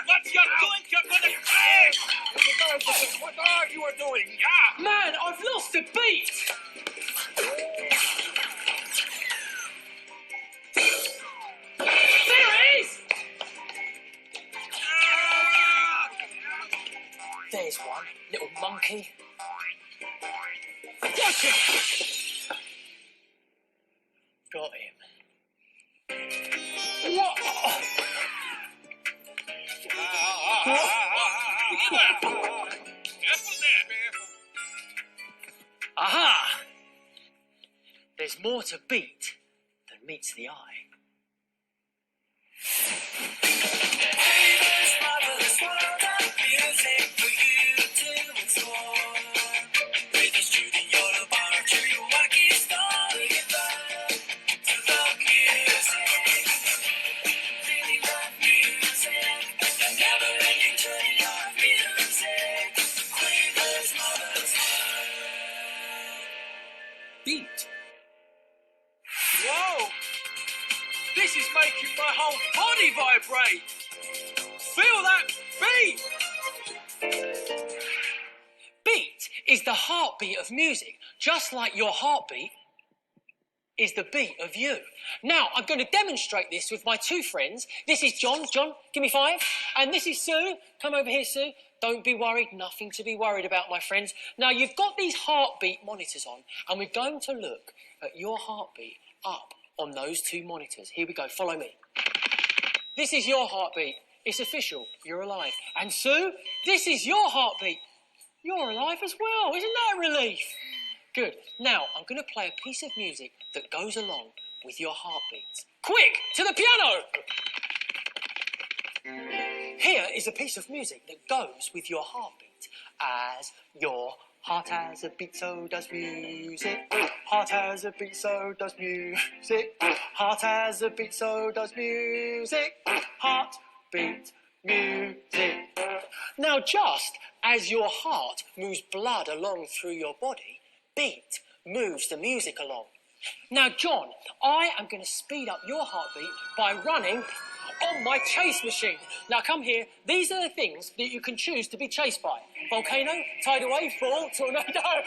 What you're doing, you're gonna crash! What are you doing? Yeah! Man, I've lost a beat! There it is! There's one, little monkey. Gotcha! Got him. What? Aha! There's more to beat than meets the eye. Beat. Whoa! This is making my whole body vibrate. Feel that beat! Beat is the heartbeat of music, just like your heartbeat is the beat of you. Now, I'm going to demonstrate this with my two friends. This is John. John, give me 5. And this is Sue. Come over here, Sue. Don't be worried. Nothing to be worried about, my friends. Now, you've got these heartbeat monitors on, and we're going to look at your heartbeat up on those 2 monitors. Here we go. Follow me. This is your heartbeat. It's official. You're alive. And Sue, this is your heartbeat. You're alive as well. Isn't that a relief? Good. Now, I'm going to play a piece of music that goes along with your heartbeats. Quick, to the piano! Here is a piece of music that goes with your heartbeat. As your heart has a beat, so does music. Heart has a beat, so does music. Heart has a beat, so does music. Heart, beat, music. Now, just as your heart moves blood along through your body, beat moves the music along. Now, John, I am going to speed up your heartbeat by running on my chase machine. Now, come here. These are the things that you can choose to be chased by. Volcano, tidal wave, ball, tornado,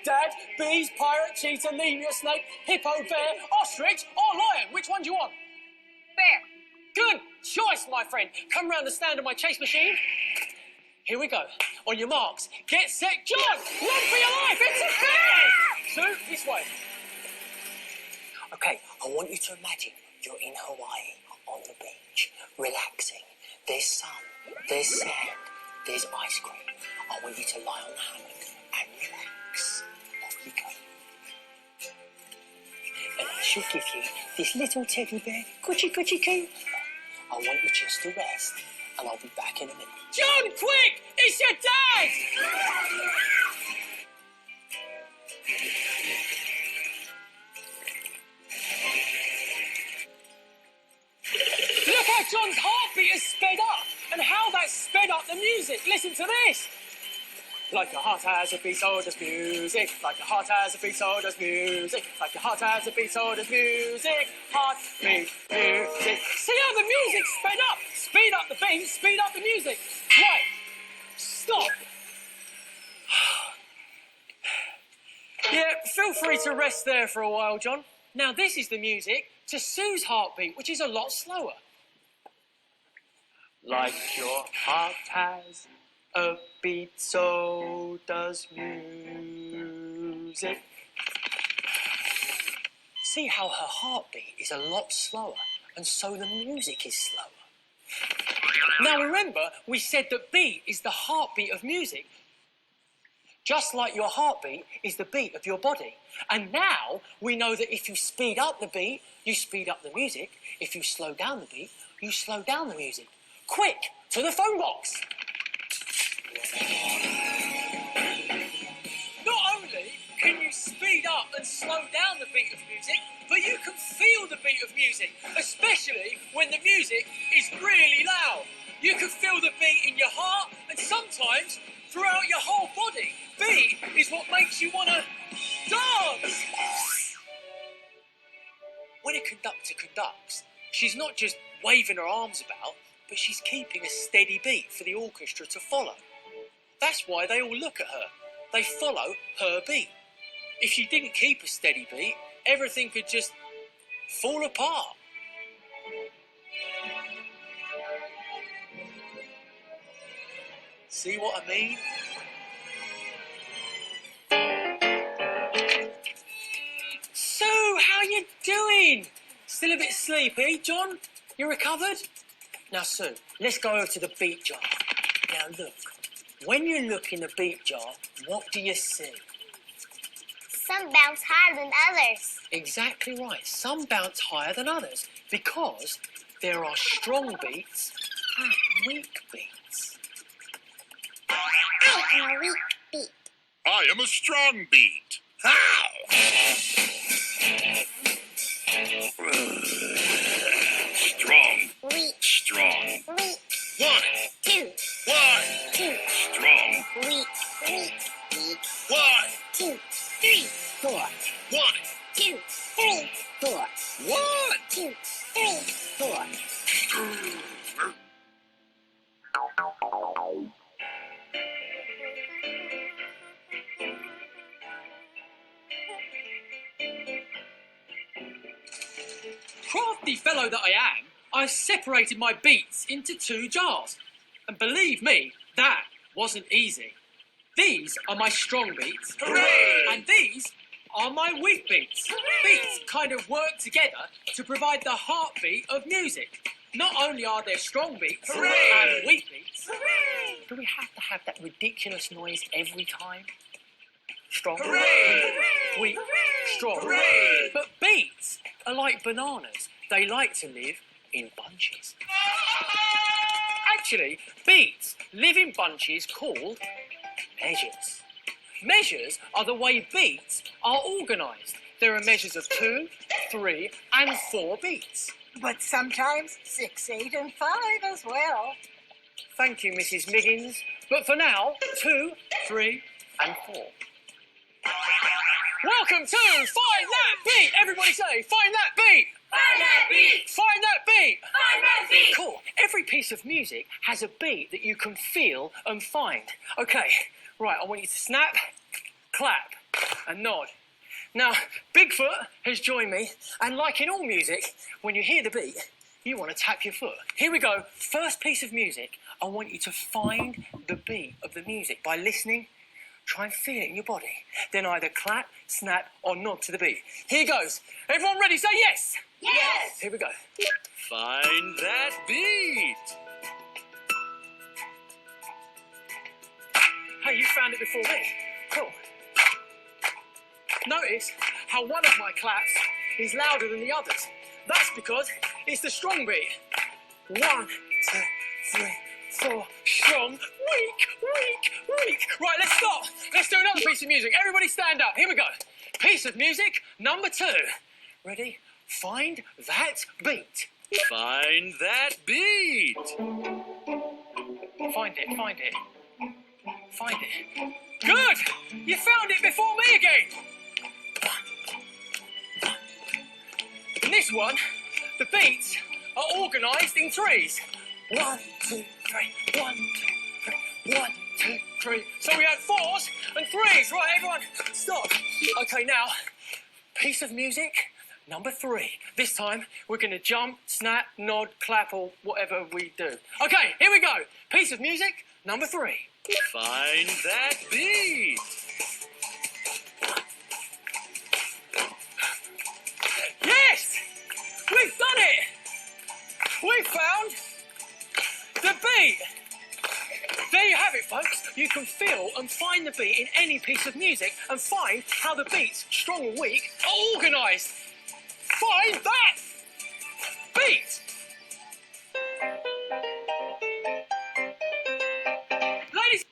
dad, bees, pirate, cheetah, lemur, snake, hippo, bear, ostrich, or lion. Which one do you want? Bear. Good choice, my friend. Come round and stand on my chase machine. Here we go. On your marks, get set, John! Run for your life! It's a bear! Sue, this way. Okay, I want you to imagine you're in Hawaii on the beach, relaxing. There's sun, there's sand, there's ice cream. I want you to lie on the hammock and relax. Off you go. And I shall give you this little teddy bear, coochie coochie coo. I want you just to rest, and I'll be back in a minute. John, quick! It's your dad! Look how John's heartbeat has sped up, and how that's sped up the music. Listen to this. Like your heart has a beat, so does music. Like your heart has a beat, so does music. Like your heart has a beat, so does music. Heart, beat, music. See how the music sped up? Speed up the beat, speed up the music. Right, stop. Yeah, feel free to rest there for a while, John. Now, this is the music to Sue's heartbeat, which is a lot slower. Like your heart has a beat, so does music. See how her heartbeat is a lot slower, and so the music is slower. Now remember, we said that beat is the heartbeat of music, just like your heartbeat is the beat of your body. And now we know that if you speed up the beat, you speed up the music. If you slow down the beat, you slow down the music. Quick, to the phone box. Not only can you speed up and slow down the beat of music, but you can feel the beat of music, especially when the music is really loud. You can feel the beat in your heart and sometimes throughout your whole body. Beat is what makes you want to dance. When a conductor conducts, she's not just waving her arms about, but she's keeping a steady beat for the orchestra to follow. That's why they all look at her. They follow her beat. If she didn't keep a steady beat, everything could just fall apart. See what I mean? So, how you doing? Still a bit sleepy, John? You recovered? Now, Sue, let's go over to the beat jar. Now, look. When you look in the beat jar, what do you see? Some bounce higher than others. Exactly right. Some bounce higher than others because there are strong beats and weak beats. I am a weak beat. I am a strong beat. How? Strong. Weak. Strong. Weak. 1, 2. 1. 2. Strong. Weak. Weak. Weak. 1, 2. 3. 4. 1. 2. 3. 4. 1. 2. 3. 4. Crafty fellow that I am, I've separated my beats into 2 jars. And believe me, that wasn't easy. These are my strong beats. Hooray! And these are my weak beats. Beats kind of work together to provide the heartbeat of music. Not only are there strong beats Hooray! and weak beats, do we have to have that ridiculous noise every time? Strong, Hooray! weak, strong. Hooray! But beats are like bananas. They like to live in bunches. Actually, beats live in bunches called measures. Measures are the way beats are organised. There are measures of 2, 3, and 4 beats. But sometimes 6, 8, and 5 as well. Thank you, Mrs. Miggins. But for now, 2, 3, and 4. Welcome to Find That Beat! Everybody say, find that beat! Find that beat! Find that beat! Find that beat! Cool. Every piece of music has a beat that you can feel and find. Okay, right, I want you to snap, clap, and nod. Now, Bigfoot has joined me, and like in all music, when you hear the beat, you want to tap your foot. Here we go. First piece of music, I want you to find the beat of the music by listening. Try and feel it in your body. Then either clap, snap, or nod to the beat. Here goes. Everyone ready? Say yes! Yes! Here we go. Find that beat. Hey, you found it before me. Cool. Notice how one of my claps is louder than the others. That's because it's the strong beat. 1, 2, 3, 4. Strong. Weak. Right, let's stop. Let's do another piece of music. Everybody stand up. Here we go. Piece of music number 2. Ready? Find that beat. Find that beat. Find it. Find it. Good! You found it before me again. In this one, the beats are organised in 3s. 1, 2, 3. 1, 2, 3. 1, 2, 3. So we had 4s and 3s. Right, everyone, stop. Okay, now, piece of music number 3. This time, we're going to jump, snap, nod, clap, or whatever we do. Okay, here we go. Piece of music number 3. Find that beat. Yes! We've done it! We found the beat! There you have it, folks. You can feel and find the beat in any piece of music and find how the beats, strong or weak, are organised. Find that beat! Ladies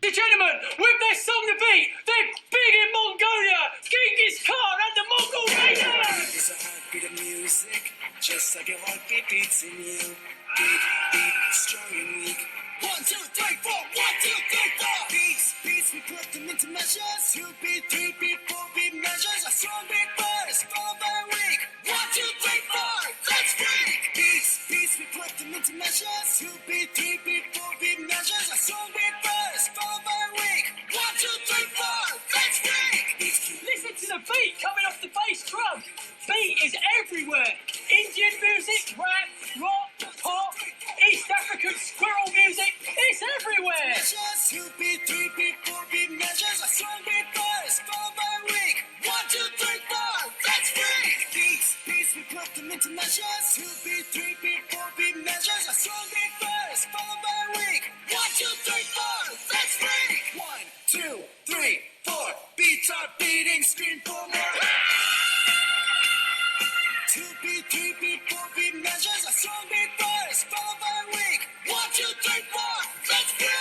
and gentlemen, with their song The Beat, they're big in Mongolia, Genghis Khan and the Mongol Raiders! It's a heartbeat of music, just like your heartbeat beats in you. Strong and weak. 1, 2, 3, 4. 1, 2, 3, 4. Beats, we put them into measures. 2 beat, 3 beat, 4 beat measures. A strong beat first, followed by a weak. 1, 2, 3, 4. Let's freak. Beats, we put them into measures. 2 beat, 3 beat, 4 beat measures. A strong beat first, followed by a weak. 1, 2, 3, 4. Let's freak. Listen to the beat coming off the bass drum. Beat is everywhere. Indian music, rap, rock, pop, East African squirrel music. It's everywhere. Measures, 2 beat, 3 beat, 4 beat measures. A strong beat first, followed by a weak. 1, 2, 3, 4. Let's freak. Beats, we put them into measures. 2 beat, 3 beat, 4 beat measures. A strong beat first, followed by a weak. 1, 2, 3, 4. Let's freak. 1, 2, 3, 4. Beats are beating, scream for more. 2 beat, 3 beat, 4 beat measures. A strong beat first, followed by a weak. 1, 2, 3, 4. Let's break.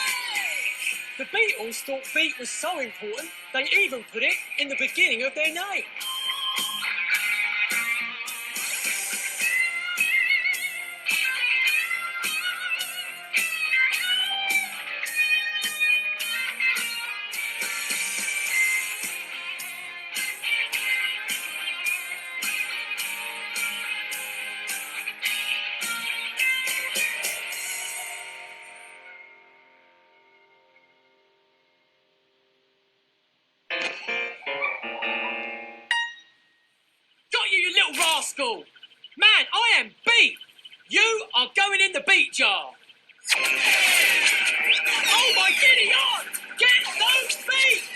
The Beatles thought beat was so important, they even put it in the beginning of their name. Got you, you little rascal! Man, I am beat! You are going in the beat jar! Oh my giddy aunt! Get those beats!